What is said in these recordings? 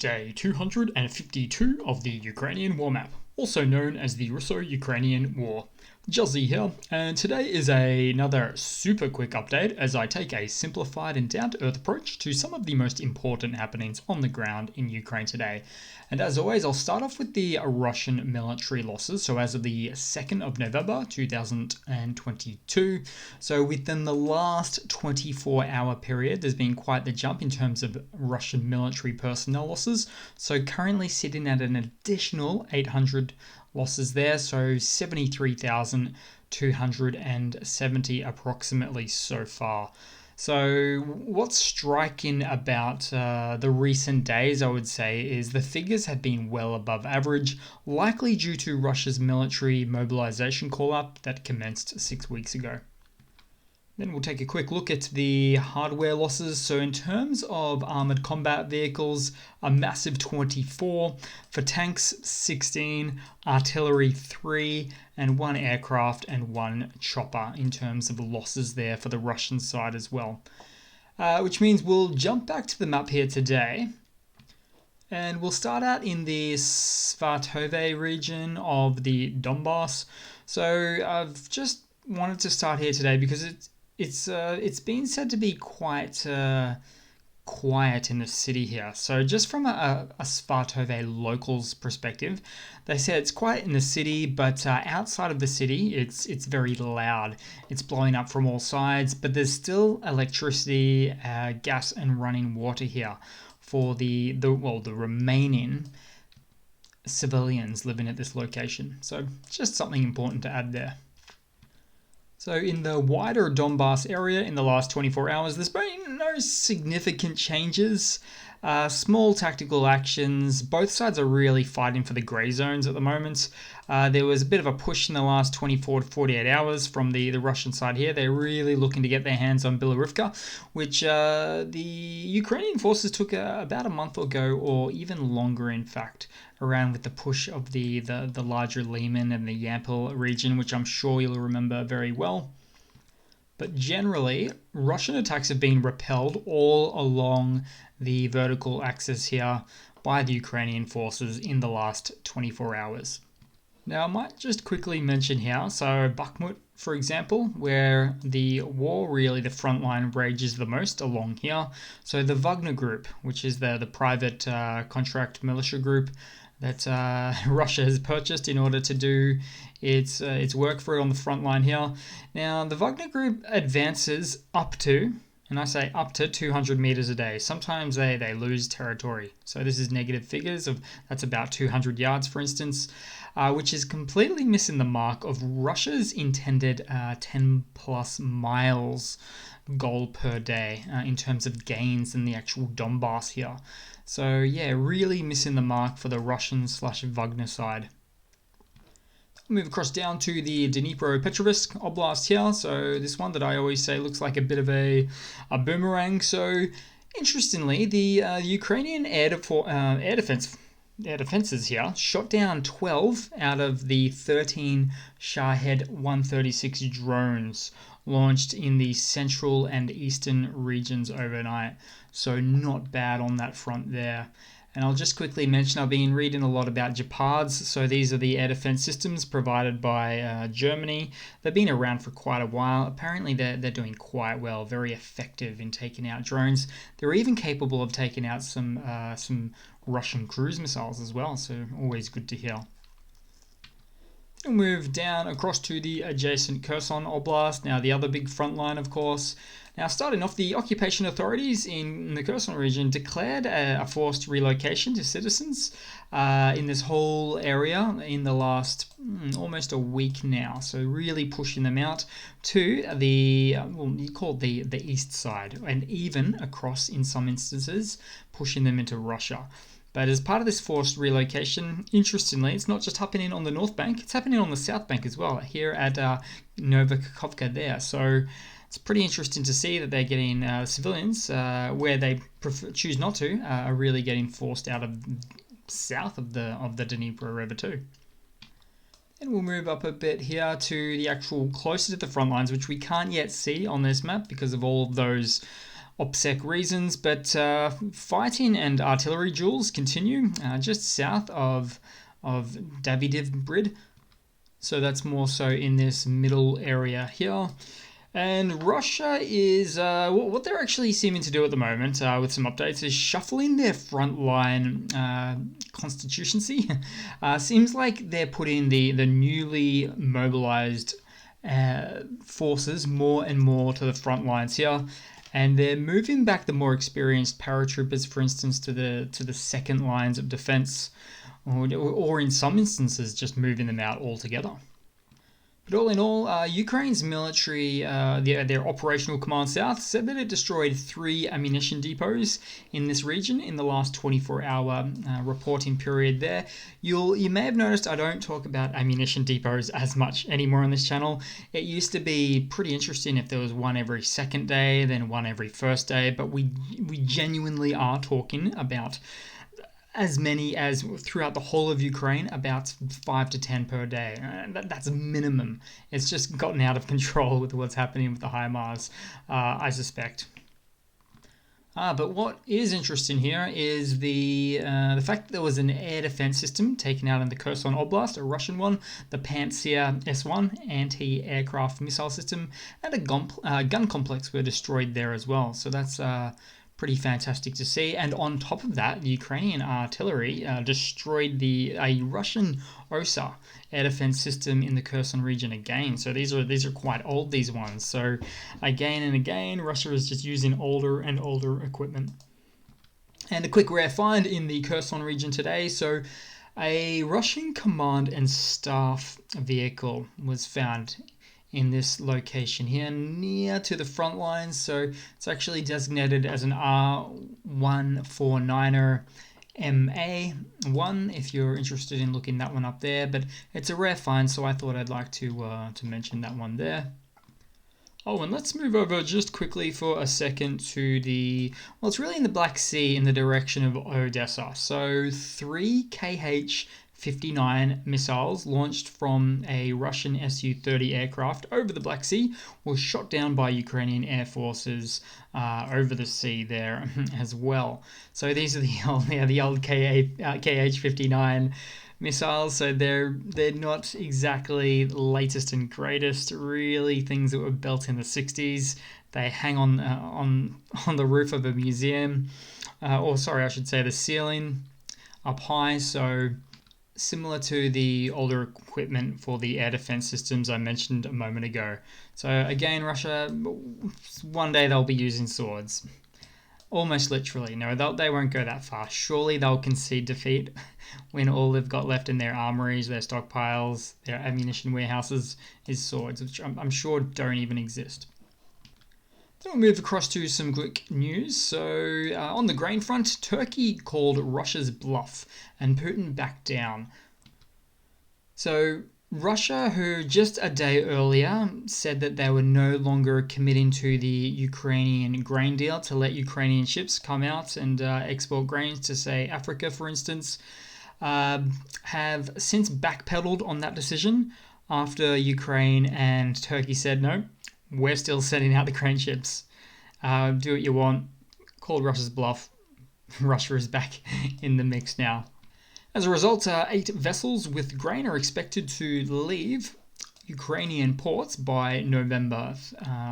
Day 252 of the Ukrainian War Map, also known as the Russo-Ukrainian War. Juzzy here, and today is another super quick update as I take a simplified and down-to-earth approach to some of the most important happenings on the ground in Ukraine today. And as always, I'll start off with the Russian military losses. So as of the 2nd of November 2022, so within the last 24-hour period, there's been quite the jump in terms of Russian military personnel losses. So currently sitting at an additional 800 losses there, so 73,270 approximately so far. So what's striking about the recent days, I would say, is the figures have been well above average, likely due to Russia's military mobilization call-up that commenced 6 weeks ago. Then we'll take a quick look at the hardware losses. So in terms of armored combat vehicles, a massive 24, for tanks 16, artillery 3, and 1 aircraft and 1 chopper in terms of losses there for the Russian side as well. Which means we'll jump back to the map here today. And we'll start out in the Svatove region of the Donbass. So I've just wanted to start here today because it's been said to be quite quiet in the city here. So just from a Svatove locals perspective, they say it's quiet in the city, but outside of the city, it's very loud. It's blowing up from all sides, but there's still electricity, gas, and running water here for the remaining civilians living at this location. So just something important to add there. So in the wider Donbass area in the last 24 hours, there's been no significant changes. Small tactical actions. Both sides are really fighting for the grey zones at the moment. There was a bit of a push in the last 24 to 48 hours from the Russian side here. They're really looking to get their hands on Bilorivka, which the Ukrainian forces took about a month ago, or even longer in fact, around with the push of the larger Lyman and the Yampol region, which I'm sure you'll remember very well. But generally, Russian attacks have been repelled all along the vertical axis here by the Ukrainian forces in the last 24 hours. Now, I might just quickly mention here, so Bakhmut, for example, where the war, really the front line rages the most along here. So the Wagner group, which is the private contract militia group that Russia has purchased in order to do its work for it on the front line here. Now, the Wagner group advances up to, and I say up to 200 meters a day. Sometimes they lose territory. So this is negative figures that's about 200 yards, for instance, which is completely missing the mark of Russia's intended 10 plus miles goal per day in terms of gains in the actual Donbass here. So yeah, really missing the mark for the Russian/Wagner side. Move across down to the Dnipro Petrovsk Oblast here. So this one that I always say looks like a bit of a boomerang. So interestingly, the Ukrainian air defenses here shot down 12 out of the 13 Shahed 136 drones launched in the central and eastern regions overnight. So not bad on that front there. And I'll just quickly mention, I've been reading a lot about Gepards. So these are the air defense systems provided by Germany. They've been around for quite a while. Apparently they're doing quite well, very effective in taking out drones. They're even capable of taking out some Russian cruise missiles as well. So always good to hear. We'll move down across to the adjacent Kherson Oblast. Now the other big front line, of course. Now starting off, the occupation authorities in the Kherson region declared a forced relocation to citizens in this whole area in the last almost a week now. So really pushing them out to the, you call it the east side, and even across, in some instances, pushing them into Russia. But as part of this forced relocation, interestingly, it's not just happening on the north bank, it's happening on the south bank as well, here at Novokhovka there. So it's pretty interesting to see that they're getting civilians, where they choose not to, are really getting forced out of south of the Dnipro River too. And we'll move up a bit here to the actual closer to the front lines, which we can't yet see on this map because of all of those OPSEC reasons, but fighting and artillery duels continue just south of Davidivbrid. So that's more so in this middle area here. And Russia is, what they're actually seeming to do at the moment, with some updates, is shuffling their frontline constituency. Seems like they're putting the newly mobilized forces more and more to the front lines here. And they're moving back the more experienced paratroopers, for instance, to the second lines of defense, or in some instances, just moving them out altogether. But all in all, Ukraine's military, their operational command south, said that it destroyed 3 ammunition depots in this region in the last 24-hour reporting period there. You may have noticed I don't talk about ammunition depots as much anymore on this channel. It used to be pretty interesting if there was one every second day, then one every first day, but we genuinely are talking about as many as throughout the whole of Ukraine, about 5 to 10 per day. That's minimum. It's just gotten out of control with what's happening with the HIMARS, I suspect. But what is interesting here is the fact that there was an air defense system taken out in the Kherson Oblast, a Russian one, the Pantsir S1 anti-aircraft missile system, and a gun complex were destroyed there as well. So that's pretty fantastic to see. And on top of that, the Ukrainian artillery destroyed a Russian OSA air defense system in the Kherson region again. So these are quite old, these ones. So again and again, Russia is just using older and older equipment. And a quick rare find in the Kherson region today. So a Russian command and staff vehicle was found in this location here near to the front lines. So it's actually designated as an R149er MA1 if you're interested in looking that one up there, but it's a rare find, so I thought I'd like to mention that one there. Oh, and let's move over just quickly for a second to it's really in the Black Sea in the direction of Odessa. So 3 Kh-59 missiles launched from a Russian Su-30 aircraft over the Black Sea were shot down by Ukrainian air forces over the sea there as well. So these are the old Kh-59 missiles, so they're not exactly the latest and greatest, really things that were built in the 60s. They hang on the roof of a museum, or sorry, I should say the ceiling up high, so similar to the older equipment for the air defense systems I mentioned a moment ago. So again, Russia, one day they'll be using swords. Almost literally. No, they won't go that far. Surely they'll concede defeat when all they've got left in their armories, their stockpiles, their ammunition warehouses is swords, which I'm sure don't even exist. Then we'll move across to some quick news. So on the grain front, Turkey called Russia's bluff and Putin backed down. So Russia, who just a day earlier said that they were no longer committing to the Ukrainian grain deal to let Ukrainian ships come out and export grains to, say, Africa, for instance, have since backpedaled on that decision after Ukraine and Turkey said, no, we're still sending out the grain ships. Do what you want. Called Russia's bluff. Russia is back in the mix now. As a result, 8 vessels with grain are expected to leave Ukrainian ports by November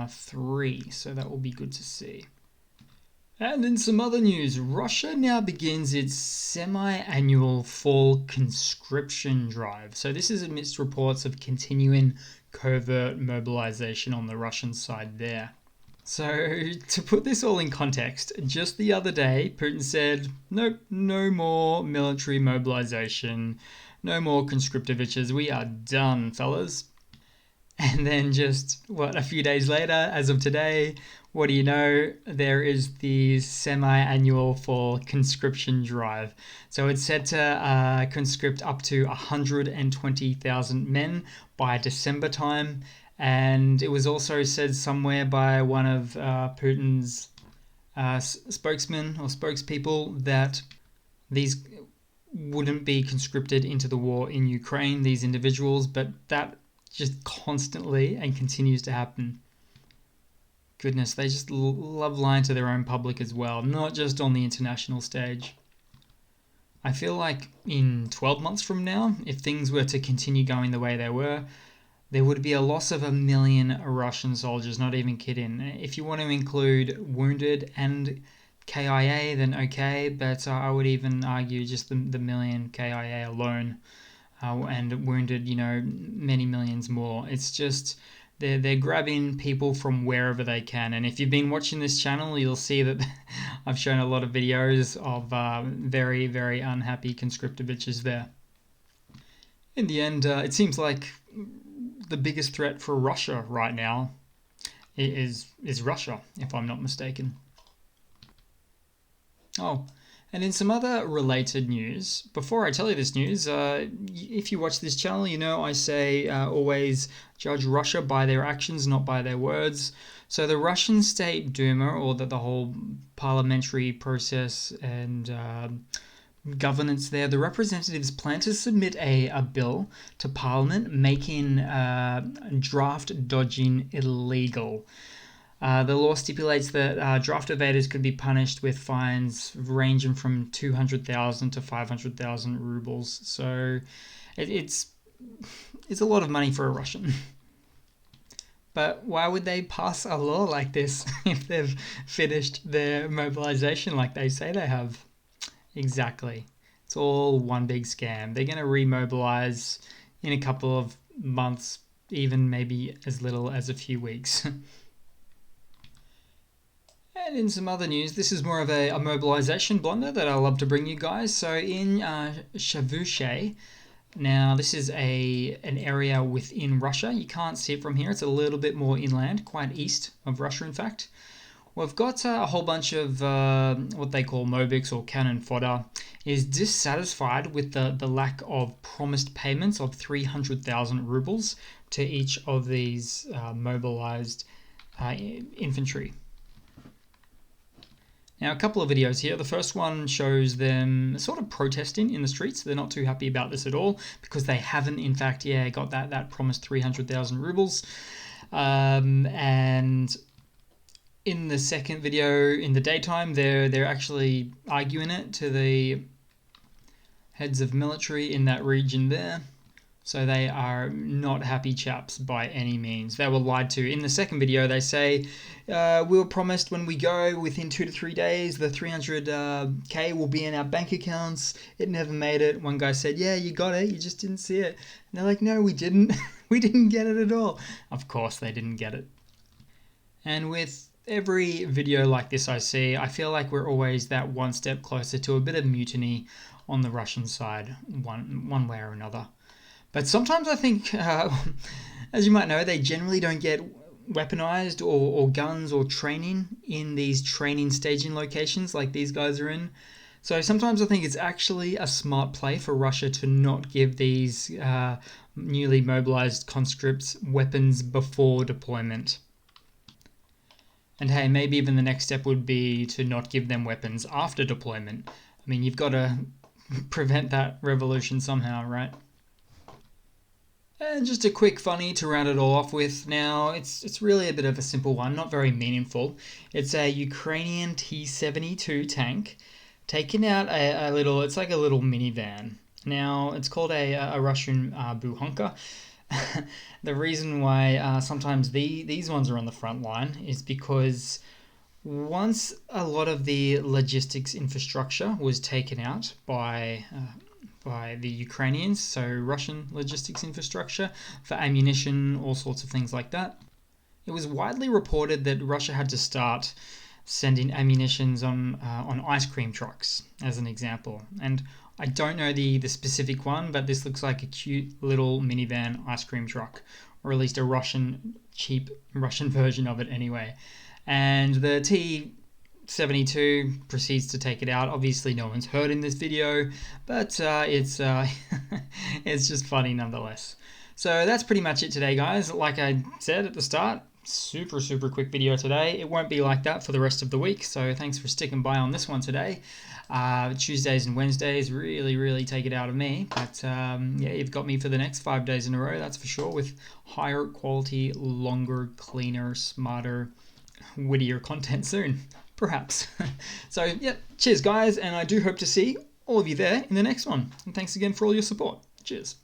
3, so that will be good to see. And in some other news, Russia now begins its semi-annual fall conscription drive. So this is amidst reports of continuing covert mobilization on the Russian side there. So, to put this all in context, just the other day, Putin said, nope, no more military mobilization, no more conscriptoviches, we are done, fellas. And then just, a few days later, as of today, what do you know? There is the semi-annual for conscription drive. So it's set to conscript up to 120,000 men by December time. And it was also said somewhere by one of Putin's spokesmen or spokespeople that these wouldn't be conscripted into the war in Ukraine, these individuals, but that just constantly and continues to happen. Goodness, they just love lying to their own public as well, not just on the international stage. I feel like in 12 months from now, if things were to continue going the way they were, there would be a loss of 1 million Russian soldiers, not even kidding. If you want to include wounded and KIA, then okay, but I would even argue just the million KIA alone, and wounded, many millions more. It's just they're grabbing people from wherever they can. And if you've been watching this channel, you'll see that I've shown a lot of videos of very, very unhappy conscripted bitches there. In the end, it seems like the biggest threat for Russia right now is Russia, if I'm not mistaken. Oh, and in some other related news, before I tell you this news, if you watch this channel, I say always judge Russia by their actions, not by their words. So the Russian State Duma, or the whole parliamentary process and governance there, the representatives plan to submit a bill to Parliament making draft dodging illegal. The law stipulates that draft evaders could be punished with fines ranging from 200,000 to 500,000 rubles. So it's a lot of money for a Russian. But why would they pass a law like this if they've finished their mobilization like they say they have? Exactly. It's all one big scam. They're going to remobilize in a couple of months, even maybe as little as a few weeks. And in some other news, this is more of a mobilization blunder that I love to bring you guys. So in Shavushe, now this is an area within Russia. You can't see it from here. It's a little bit more inland, quite east of Russia, in fact. We've got a whole bunch of what they call mobiks or cannon fodder is dissatisfied with the lack of promised payments of 300,000 rubles to each of these mobilized infantry. Now, a couple of videos here. The first one shows them sort of protesting in the streets. They're not too happy about this at all because they haven't, in fact, got that promised 300,000 rubles. And in the second video, in the daytime, they're actually arguing it to the heads of military in that region there. So they are not happy chaps by any means. They were lied to. In the second video, they say, we were promised when we go, within 2 to 3 days, the 300K will be in our bank accounts. It never made it. One guy said, yeah, you got it. You just didn't see it. And they're like, no, we didn't. We didn't get it at all. Of course, they didn't get it. And with every video like this I see, I feel like we're always that one step closer to a bit of mutiny on the Russian side, one way or another. But sometimes I think, as you might know, they generally don't get weaponized or guns or training in these training staging locations like these guys are in. So sometimes I think it's actually a smart play for Russia to not give these newly mobilized conscripts weapons before deployment. And hey, maybe even the next step would be to not give them weapons after deployment. I mean, you've got to prevent that revolution somehow, right? And just a quick funny to round it all off with. Now, it's really a bit of a simple one, not very meaningful. It's a Ukrainian T-72 tank taking out it's like a little minivan. Now, it's called a Russian buhanka. The reason why sometimes these ones are on the front line is because once a lot of the logistics infrastructure was taken out by the Ukrainians, so Russian logistics infrastructure for ammunition, all sorts of things like that, it was widely reported that Russia had to start sending ammunitions on ice cream trucks, as an example. And I don't know the specific one, but this looks like a cute little minivan ice cream truck, or at least a cheap Russian version of it anyway. And the T-72 proceeds to take it out. Obviously, no one's heard in this video, but it's it's just funny nonetheless. So that's pretty much it today, guys. Like I said at the start, super quick video today. It won't be like that for the rest of the week, so thanks for sticking by on this one today. Tuesdays and Wednesdays really take it out of me, but you've got me for the next 5 days in a row, that's for sure, with higher quality, longer, cleaner, smarter, wittier content soon, perhaps. So, yeah, cheers, guys, and I do hope to see all of you there in the next one. And thanks again for all your support. Cheers.